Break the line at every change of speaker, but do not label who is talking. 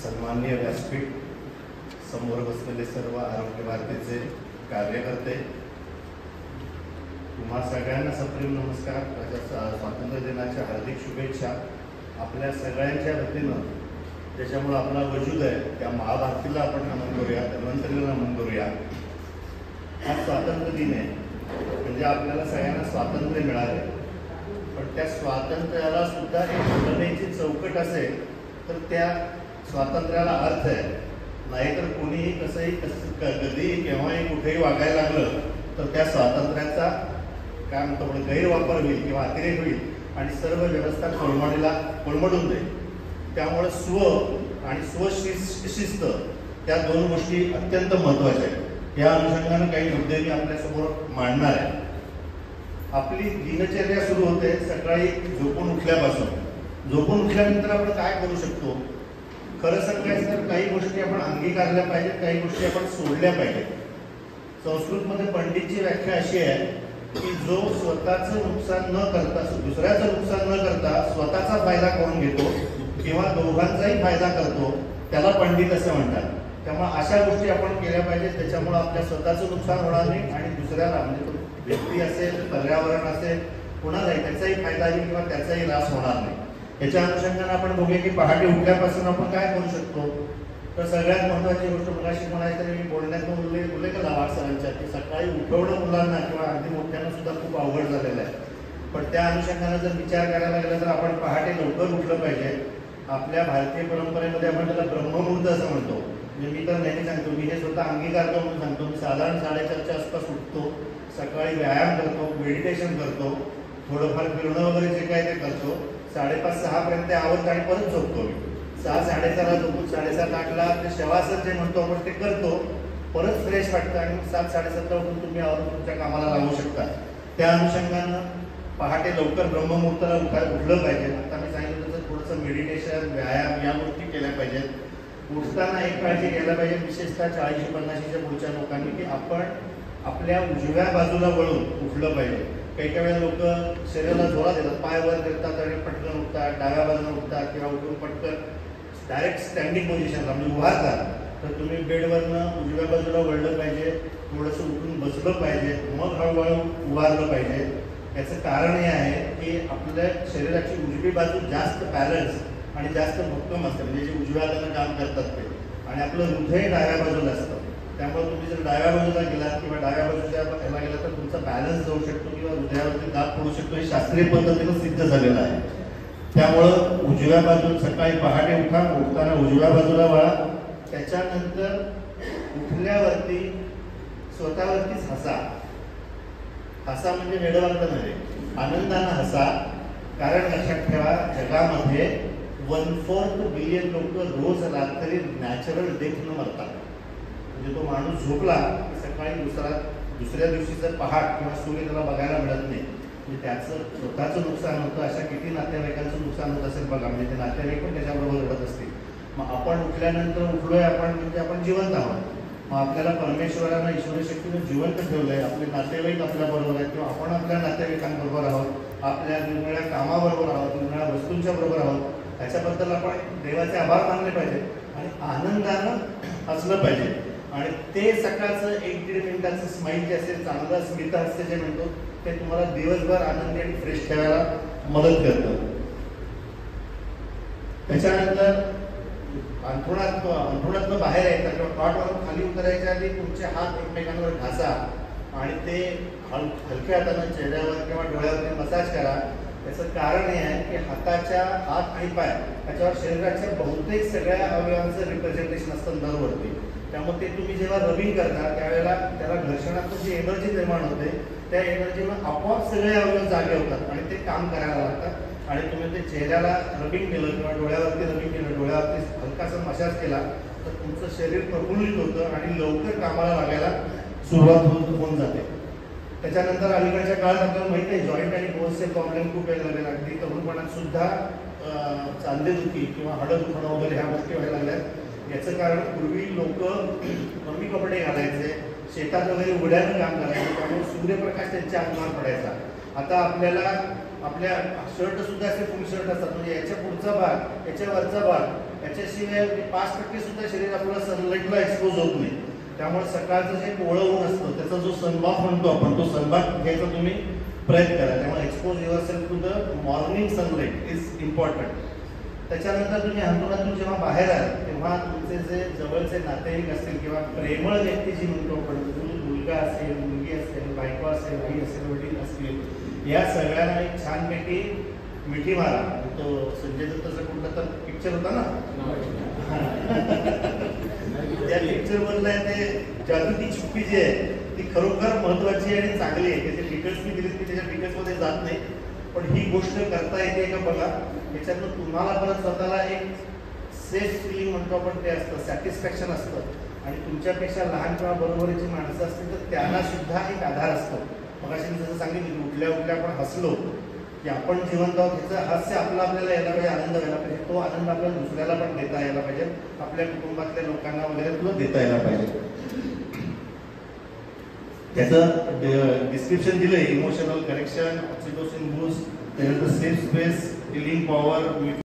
सन्माननीय व्यासपीठ, समोर बसलेले सर्व आरोग्य भारतीचे कार्यकर्ते, तुम्हा सगळ्यांना सप्रेम नमस्कार. स्वातंत्र्य दिनाच्या हार्दिक शुभेच्छा. आपल्या सगळ्यांच्या वतीनं त्याच्यामुळे आपला वजूद आहे त्या महाभारतीला आपण नमन करूया, धन्वंतरीला नमन करूया. हा स्वातंत्र्य दिन आहे, म्हणजे आपल्याला सगळ्यांना स्वातंत्र्य मिळाले, पण त्या स्वातंत्र्याला सुद्धा एक घटनेची चौकट असेल तर त्या स्वातंत्र्याला अर्थ आहे. नाहीतर कोणीही कसंही कधीही केव्हाही कुठेही वागायला लागलं तर त्या स्वातंत्र्याचा काय म्हणतो आपण गैरवापर होईल किंवा अतिरेक होईल आणि सर्व व्यवस्था कोलमडून जाईल. त्यामुळे स्व आणि स्वशिस्त त्या दोन गोष्टी अत्यंत महत्त्वाच्या आहेत. या अनुषंगाने काही मुद्दे मी आपल्यासमोर मांडणार आहे. आपली दिनचर्या सुरू होते सकाळी झोपून उठल्यापासून. झोपून उठल्यानंतर आपण काय करू शकतो? खरं सांगायचं तर काही गोष्टी आपण अंगीकारल्या पाहिजेत, काही गोष्टी आपण सोडल्या पाहिजेत. संस्कृतमध्ये पंडितची व्याख्या अशी आहे की जो स्वतःचं नुकसान न करता, दुसऱ्याचं नुकसान न करता स्वतःचा फायदा करून घेतो किंवा दोघांचाही फायदा करतो त्याला पंडित असं म्हणतात. त्यामुळे अशा गोष्टी आपण केल्या पाहिजेत, त्याच्यामुळे आपल्या स्वतःचं नुकसान होणार नाही आणि दुसऱ्याला म्हणजे तो व्यक्ती असेल, पर्यावरण असेल, कुणालाही त्याचाही फायदा होईल किंवा त्याचाही त्रास होणार नाही. याच्या अनुषंगाने आपण बघूया की पहाटे उठल्यापासून आपण काय करू शकतो. तर सगळ्यात महत्त्वाची गोष्ट मगाशी म्हणायचं तर मी बोलण्यातून उल्लेख केला वाटसरांच्या की सकाळी उठवणं मुलांना किंवा अगदी मोठ्यांना सुद्धा खूप अवघड झालेलं आहे. पण त्या अनुषंगाने जर विचार करायला गेला तर आपण पहाटे लवकर उठलं पाहिजे. आपल्या भारतीय परंपरेमध्ये आपण त्याला ब्रह्ममुहूर्त असं म्हणतो. म्हणजे मी तर नेहमी सांगतो, मी हे स्वतः अंगीकारतो म्हणून सांगतो. मी साधारण 4:30च्या आसपास उठतो, सकाळी व्यायाम करतो, मेडिटेशन करतो, थोडंफार फिरणं वगैरे जे काय ते करतो. 5:30-6 पर्यंत आवडतं आणि परत झोपतो. मी 6-6:30ला झोपून 7:30-8ला ते शवासन जे म्हणतो आपण ते करतो, परत फ्रेश वाटतं आणि 7-7:30ला उठून तुम्ही आवरून तुमच्या कामाला लागू शकता. त्या अनुषंगानं पहाटे लवकर ब्रह्ममुहूर्ताला उठलं पाहिजे. आता मी सांगितलं तसं थोडंसं मेडिटेशन, व्यायाम या गोष्टी केल्या पाहिजेत. उठताना एक काळजी घ्यायला पाहिजे, विशेषतः 40-50च्या पुढच्या लोकांनी, की आपण आपल्या उजव्या बाजूला वळून उठलं पाहिजे. काही वेळेला लोक शरीराला जोरात देतात, पाय वर करतात आणि पटकन उठतात, डाव्या बाजूला उठतात किंवा उठून पटकन डायरेक्ट स्टँडिंग पोझिशनला म्हणजे उभारतात. तर तुम्ही बेडवरनं उजव्या बाजूला वळलं पाहिजे, थोडंसं उठून बसलं पाहिजे, मग हळूहळू उभारलं पाहिजे. याचं कारण हे आहे की आपल्या शरीराची उजवी बाजू जास्त बॅलन्स आणि जास्त भक्कम असते, म्हणजे जे उजव्या हाताने काम करतात ते, आणि आपलं हृदय डाव्या बाजूला असतं. त्यामुळे तुम्ही जर डाव्या बाजूला गेलात किंवा डाव्या बाजूच्या ह्याला गेलात तर तुमचा बॅलन्स जाऊ शकतो किंवा हृदयावरती दाब पडू शकतो. हे शास्त्रीय पद्धतीनं सिद्ध झालेलं आहे. त्यामुळं उजव्या बाजूला सकाळी पहाटे उठताना उजव्या बाजूला वळा. त्याच्यानंतर उठल्यावरती स्वतःवरतीच हसा. हसा म्हणजे वेडवाकडं नव्हे, आनंदानं हसा. कारण लक्षात ठेवा, जगामध्ये 1/4 बिलियन लोक रोज रात्री नॅचरल डेथनं मरतात. म्हणजे तो माणूस झोपला की सकाळी दुसऱ्या दिवशीचं पहाट किंवा सूर्य त्याला बघायला मिळत नाही. म्हणजे त्याचं स्वतःचं नुकसान होतं. अशा किती नातेवाईकांचं नुकसान होत असेल बघा. म्हणजे ते नातेवाईक पण त्याच्याबरोबर रडत असतील. मग आपण उठल्यानंतर उठलोय आपण म्हणजे आपण जिवंत आहोत. मग आपल्याला परमेश्वरानं ईश्वर शक्तीनं जिवंत ठेवलंय. आपले नातेवाईक आपल्याबरोबर आहेत किंवा आपण आपल्या नातेवाईकांबरोबर आहोत, आपल्या निरनिळ्या कामाबरोबर आहोत, निरनिळ्या वस्तूंच्या बरोबर आहोत. त्याच्याबद्दल आपण देवाचे आभार मानले पाहिजे आणि आनंदानं हसलं पाहिजे. आणि ते सकाळचं 1-1.5 मिनिटाचं स्माईल जे असेल, चांगलं स्मितहास्य जे म्हणतो, ते तुम्हाला दिवसभर आनंदी आणि फ्रेश ठेवायला मदत करतं. त्याच्यानंतर अंथरुणातनं बाहेर यायचं किंवा कॉटवरून खाली उतरायच्या आधी तुमचे हात एकमेकांवर घासा आणि ते हलक्या हातानं चेहऱ्यावर किंवा डोळ्यावरती मसाज करा. याचं कारण हे आहे की हाताच्या हात आणि पाय याच्यावर शरीराच्या बहुतेक सगळ्या अवयवांचं रिप्रेझेंटेशन असतं नर्ववरती. त्यामुळे ते तुम्ही जेव्हा रबिंग करता त्यावेळेला त्याला घर्षणातून जी एनर्जी निर्माण होते त्या एनर्जीनं आपोआप सगळे अवयव जागे होतात आणि ते काम करायला लागतात. आणि तुम्ही ते चेहऱ्याला रबिंग केलं किंवा डोळ्यावरती रबिंग केलं, डोळ्यावरती हलकासा मसाज केला तर तुमचं शरीर प्रफुल्लित होतं आणि लवकर कामाला लागायला सुरुवात होऊन जाते. त्याच्यानंतर अलीकडच्या काळात आपल्याला माहिती आहे जॉईंट आणि बोन्सचे प्रॉब्लेम खूप यायला लागले. अगदी तरुणपणात सुद्धा सांधेदुखी किंवा हाडं दुखणं वगैरे ह्या गोष्टी व्हायला लागल्या. याचं कारण पूर्वी लोक कमी कपडे घालायचे, शेतात वगैरे उघड्यानं काम करायचे, त्यामुळे सूर्यप्रकाश त्यांच्या अंगावर पडायचा. आता आपल्याला आपल्या शर्ट सुद्धा असे फुल शर्ट असतात, म्हणजे याच्या पुढचा भाग, याच्या वरचा भाग याच्याशिवाय 5% सुद्धा शरीर आपल्याला सनलाईटला एक्सपोज होत नाही. त्यामुळे सकाळचं जे कोवळं ऊन असतं त्याचा जो सनबाथ म्हणतो आपण, तो सनबाथ घ्यायचा तुम्ही प्रयत्न करा. त्यामुळे expose yourself to the morning sunlight is important. त्याच्यानंतर तुम्ही अंतरातून जेव्हा बाहेर आले तेव्हा तुमचे जे जवळचे नातेवाईक असतील किंवा प्रेमळ व्यक्ती जी म्हणतो आपण, मुलगा असेल, मुलगी असेल, बायको असेल, आई असेल, वडील असतील, या सगळ्यांना एक छानपैकी मिठी मारा. तो संजय दत्तचा कुठला तर पिक्चर होता ना, त्या पिक्चरमधलं ते जादू की छुप्पी जी आहे ती खरोखर महत्वाची आणि चांगली आहे. त्याचे डिटेल्स मी दिले की त्याच्या डिटेल्समध्ये जात नाही, पण ही गोष्ट करता येते का बघा. याच्यातनं तुम्हाला परत स्वतःला एक सेफ फिलिंग म्हणतो आपण ते असतं, सॅटिस्फॅक्शन असतं. आणि तुमच्यापेक्षा लहान किंवा बरोबरीची माणसं असतील तर त्यांना सुद्धा एक आधार असतो. मग अशी जसं सांगितलं उठल्या उठल्या आपण हसलो की आपण जिवंत आहोत, ह्याचं हास्य आपल्याला यायला पाहिजे, आनंद व्हायला पाहिजे. तो आनंद आपल्याला दुसऱ्याला पण देता यायला पाहिजे, आपल्या कुटुंबातल्या लोकांना वगैरे तुला देता यायला पाहिजे. त्याचं डिस्क्रिप्शन दिलंय, इमोशनल कनेक्शन, ऑक्सिटोसिन बूस्ट, त्यानंतर सेफ स्पेस, हिलिंग पॉवर,